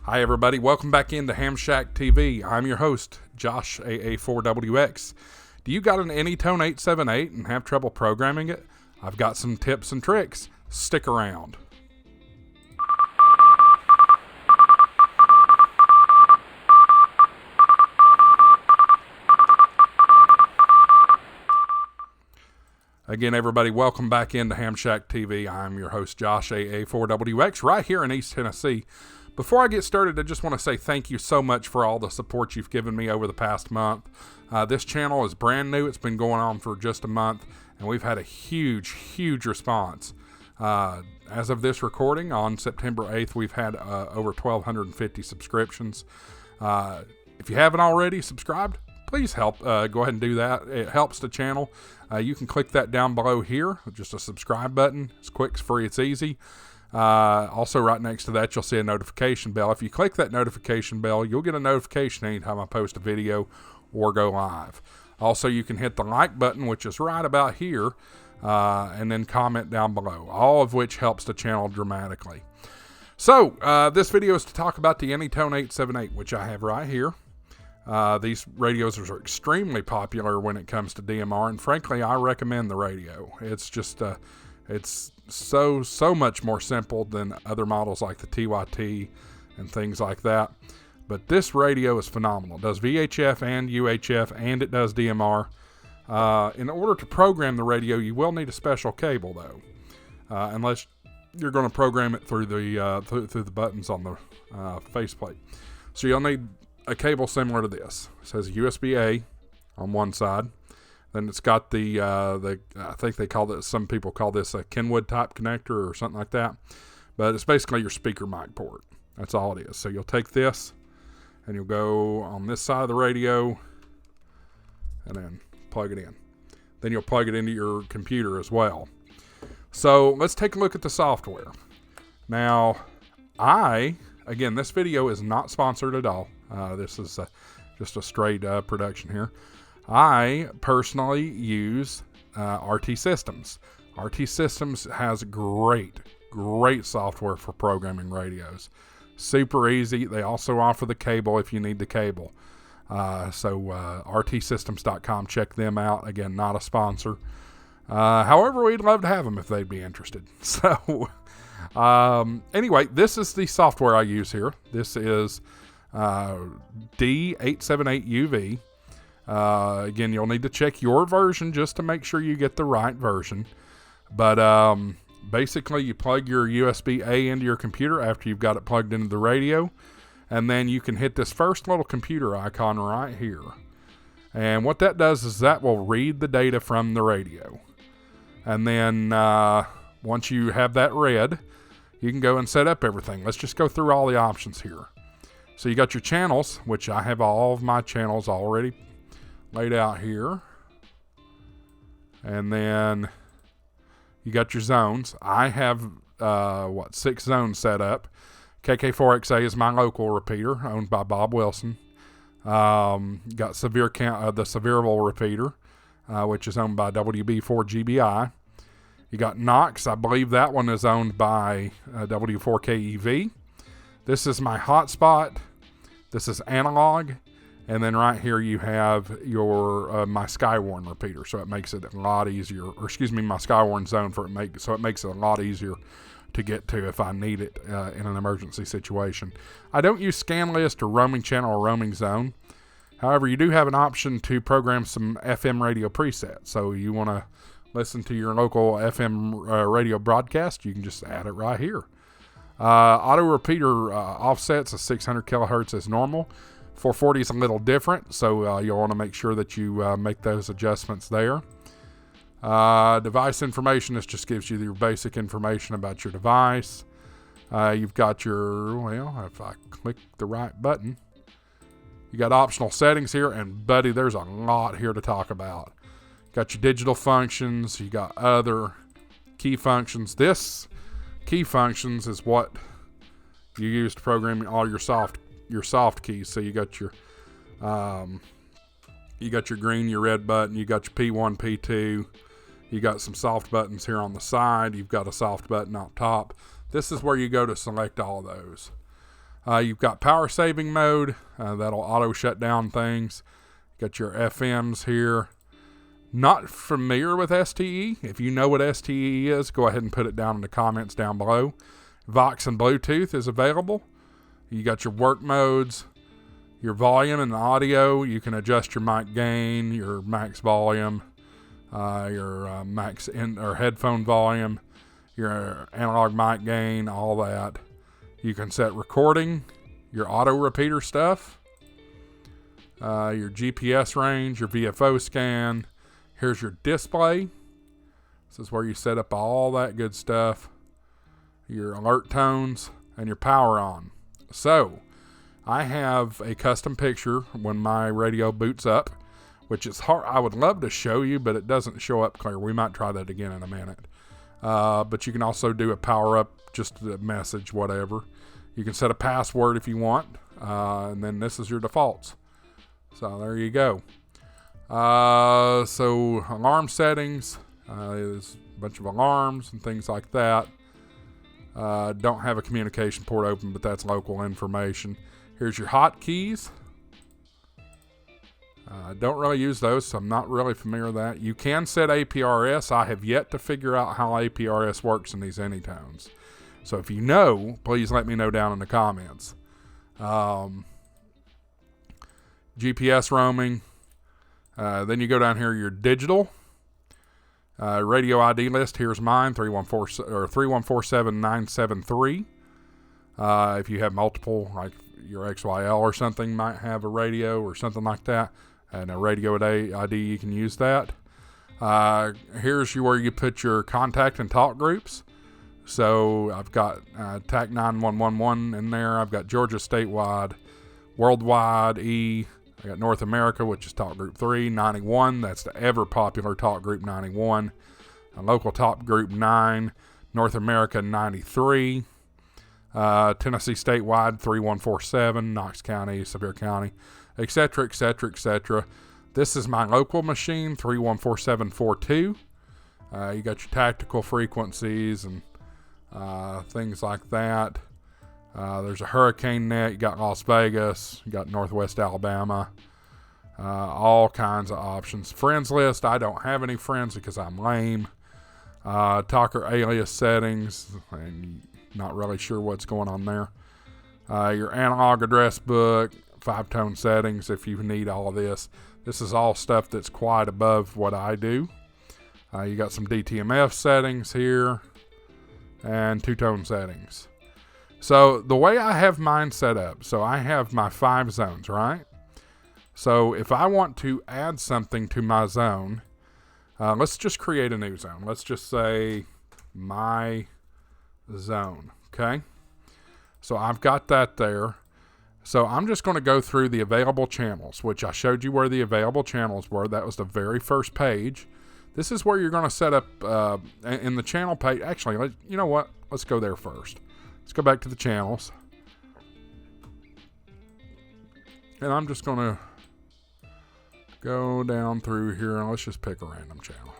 Hi everybody, welcome back into Ham Shack TV. I'm your host, Josh AA4WX. Do you got an Anytone 878 and have trouble programming it? I've got some tips and tricks. Stick around. Again, everybody, welcome back into Ham Shack TV. I'm your host, Josh AA4WX, right here in East Tennessee. Before I get started, I just want to say thank you so much for all the support you've given me over the past month. This channel is brand new. It's been going on for just a month, and we've had a huge response. As of this recording, on September 8th, we've had over 1,250 subscriptions. If you haven't already subscribed, please help go ahead and do that. It helps the channel. You can click that down below here, just a subscribe button. It's quick, it's free, it's easy. Also, right next to that, you'll see a notification bell. If you click that notification bell, you'll get a notification anytime I post a video or go live. Also, you can hit the like button, which is right about here, and then comment down below, all of which helps the channel dramatically. So, this video is to talk about the Anytone 878, which I have right here. These radios are extremely popular when it comes to DMR, and frankly, I recommend the radio. It's just, it's so much more simple than other models like the TYT and things like that. But this radio is phenomenal. It does VHF and UHF, and it does DMR. In order to program the radio, you will need a special cable, though, unless you're going to program it through the through the buttons on the faceplate. So you'll need a cable similar to this. It says USB-A on one side. Then it's got the I think they call it, some people call this a Kenwood type connector or something like that. But it's basically your speaker mic port. That's all it is. So you'll take this and you'll go on this side of the radio and then plug it in. Then you'll plug it into your computer as well. So let's take a look at the software. Now, again, this video is not sponsored at all. This is just a straight production here. I personally use RT Systems. RT Systems has great software for programming radios. Super easy. They also offer the cable if you need the cable. So rtsystems.com, check them out. Again, not a sponsor. However, we'd love to have them if they'd be interested. So anyway, this is the software I use here. This is D878UV. Again, you'll need to check your version just to make sure you get the right version. But basically, you plug your USB-A into your computer after you've got it plugged into the radio. And then you can hit this first little computer icon right here. And what that does is that will read the data from the radio. And then once you have that read, you can go and set up everything. Let's just go through all the options here. So you got your channels, which I have all of my channels already laid out here. And then you got your zones. I have 6 zones set up. KK4XA is my local repeater, owned by Bob Wilson. Got the Sevierville repeater, which is owned by WB4GBI. You got Knox. I believe that one is owned by W4KEV. This is my hotspot. This is analog. And then right here you have your my Skywarn repeater, so it makes it a lot easier, or excuse me, my Skywarn zone, so it makes it a lot easier to get to if I need it in an emergency situation. I don't use scan list or roaming channel or roaming zone. However, you do have an option to program some FM radio presets. So you want to listen to your local FM radio broadcast, you can just add it right here. Auto repeater offsets of 600 kilohertz as normal. 440 is a little different, so you'll want to make sure that you make those adjustments there. Device information, this just gives you your basic information about your device. You've got if I click the right button, you got optional settings here, and buddy, there's a lot here to talk about. Got your digital functions, you got other key functions. This key functions is what you use to program all your soft keys. So you got your green, your red button, you got your P1, P2, you got some soft buttons here on the side, you've got a soft button on top. This is where you go to select all those. You've got power saving mode. That'll auto shut down things. Got your FMs here. Not familiar with STE. If you know what STE is, go ahead and put it down in the comments down below. Vox and Bluetooth is available. You got your work modes, your volume and audio. You can adjust your mic gain, your max volume, your max or headphone volume, your analog mic gain, all that. You can set recording, your auto repeater stuff, your GPS range, your VFO scan. Here's your display. This is where you set up all that good stuff. Your alert tones and your power on. So, I have a custom picture when my radio boots up, which is hard. I would love to show you, but it doesn't show up clear. We might try that again in a minute. But you can also do a power up, just a message, whatever. You can set a password if you want, and then this is your defaults. So there you go. So alarm settings, there's a bunch of alarms and things like that. Don't have a communication port open, but that's local information. Here's your hotkeys. Don't really use those, so I'm not really familiar with that. You can set APRS. I have yet to figure out how APRS works in these Anytones. So if you know, please let me know down in the comments. GPS roaming. Then you go down here, your digital. Radio ID list. Here's mine, 3147973. If you have multiple, like your XYL or something might have a radio or something like that, and a radio ID, you can use that. Here's where you put your contact and talk groups. So I've got TAC 9111 in there. I've got Georgia statewide, worldwide E. I got North America, which is Talk Group 3, 91. That's the ever popular Talk Group 91. Local Talk Group 9, North America 93. Tennessee statewide 3147, Knox County, Sevier County, etc., etc., etc. This is my local machine, 314742. You got your tactical frequencies and things like that. There's a hurricane net. You got Las Vegas. You got Northwest Alabama. All kinds of options. Friends list. I don't have any friends because I'm lame. Talker alias settings. And not really sure what's going on there. Your analog address book. 5-tone settings if you need all of this. This is all stuff that's quite above what I do. You got some DTMF settings here. And 2-tone settings. So the way I have mine set up, so I have my 5 zones, right? So if I want to add something to my zone, let's just create a new zone. Let's just say my zone, okay? So I've got that there. So I'm just going to go through the available channels, which I showed you where the available channels were. That was the very first page. This is where you're going to set up in the channel page. Actually, you know what? Let's go there first. Let's go back to the channels. And I'm just going to go down through here and let's just pick a random channel.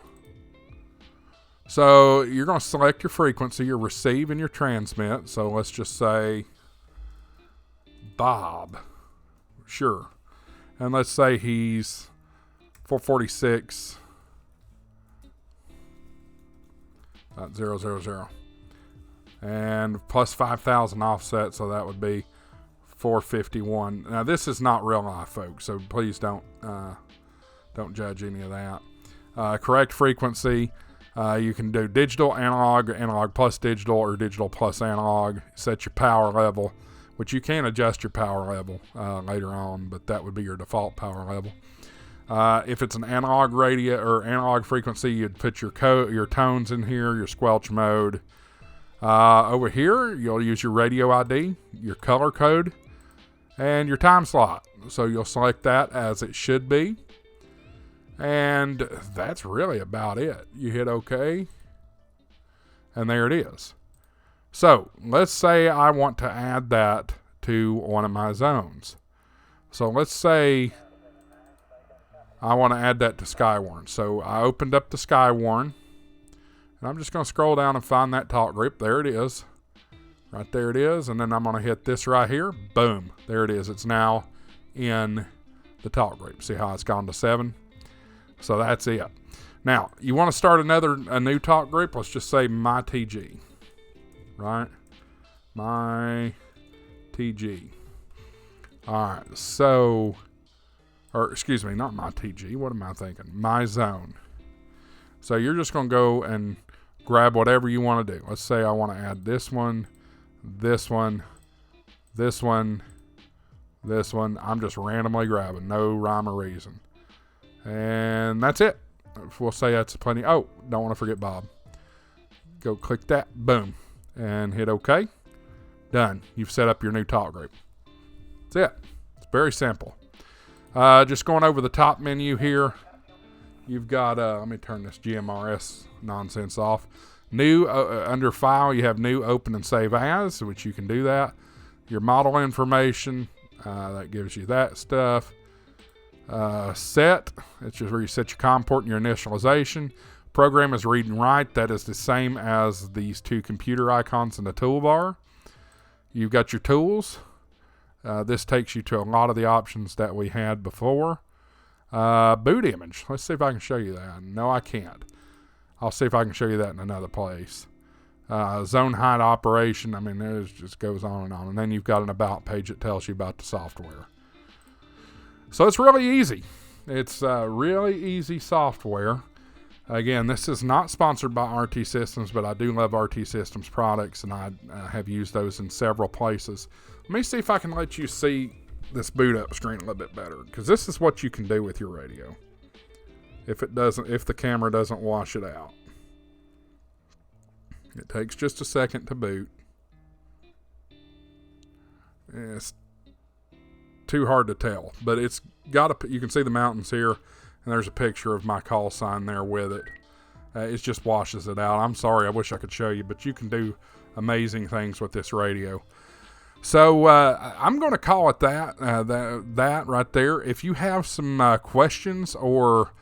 So you're going to select your frequency, your receive and your transmit. So let's just say Bob. Sure. And let's say he's 446.000. And plus 5,000 offset, so that would be 451. Now this is not real life, folks, so please don't judge any of that. Correct frequency. You can do digital, analog, analog plus digital, or digital plus analog. Set your power level, which you can adjust your power level later on, but that would be your default power level. If it's an analog radio or analog frequency, you'd put your tones in here, your squelch mode. Over here, you'll use your radio ID, your color code, and your time slot. So you'll select that as it should be. And that's really about it. You hit OK. And there it is. So let's say I want to add that to one of my zones. So let's say I want to add that to Skywarn. So I opened up the Skywarn. And I'm just going to scroll down and find that talk group. There it is. Right there it is. And then I'm going to hit this right here. Boom. There it is. It's now in the talk group. See how it's gone to 7? So that's it. Now, you want to start a new talk group. Let's just say my TG. Right? My TG. All right. So, or excuse me, not my TG. What am I thinking? My zone. So you're just going to go and grab whatever you want to do. Let's say I want to add this one, this one, this one, this one. I'm just randomly grabbing. No rhyme or reason. And that's it. We'll say that's plenty. Oh, don't want to forget Bob. Go click that. Boom. And hit OK. Done. You've set up your new talk group. That's it. It's very simple. Just going over the top menu here. You've got, let me turn this GMRS nonsense off. New, under File, you have New, Open, and Save As, which you can do that. Your model information, that gives you that stuff. Set, it's just where you set your COM port and your initialization. Program is read and write. That is the same as these two computer icons in the toolbar. You've got your tools. This takes you to a lot of the options that we had before. Boot image. Let's see if I can show you that. No, I can't. I'll see if I can show you that in another place. Zone height operation. I mean, it just goes on and on. And then you've got an about page that tells you about the software. So it's really easy. It's really easy software. Again, this is not sponsored by RT Systems, but I do love RT Systems products, and I have used those in several places. Let me see if I can let you see this boot up screen a little bit better, because this is what you can do with your radio if the camera doesn't wash it out. It takes just a second to boot. It's too hard to tell, but it's got you can see the mountains here, and there's a picture of my call sign there with it. It just washes it out. I'm sorry, I wish I could show you, but you can do amazing things with this radio. So I'm going to call it that right there. If you have some questions, or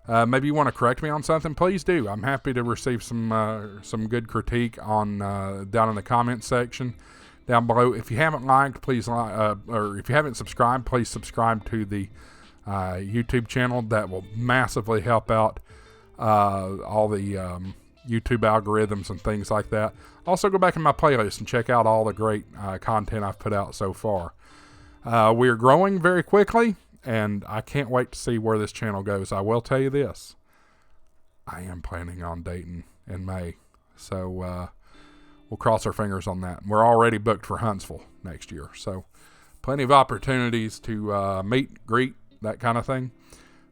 maybe you want to correct me on something, please do. I'm happy to receive some good critique on down in the comment section down below. If you haven't liked, please or if you haven't subscribed, please subscribe to the YouTube channel. That will massively help out all the YouTube algorithms and things like that. Also, go back in my playlist and check out all the great content I've put out so far. We are growing very quickly, and I can't wait to see where this channel goes. I will tell you this. I am planning on Dayton in May, so we'll cross our fingers on that. We're already booked for Huntsville next year, so plenty of opportunities to meet, greet, that kind of thing.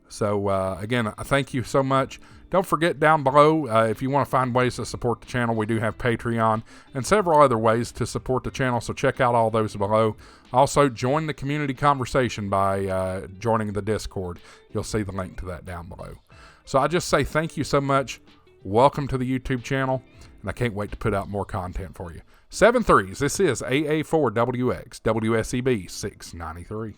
So, again, thank you so much. Don't forget down below, if you want to find ways to support the channel, we do have Patreon and several other ways to support the channel, so check out all those below. Also, join the community conversation by joining the Discord. You'll see the link to that down below. So I just say thank you so much. Welcome to the YouTube channel, and I can't wait to put out more content for you. 7 3s, this is AA4WX, WSEB 693.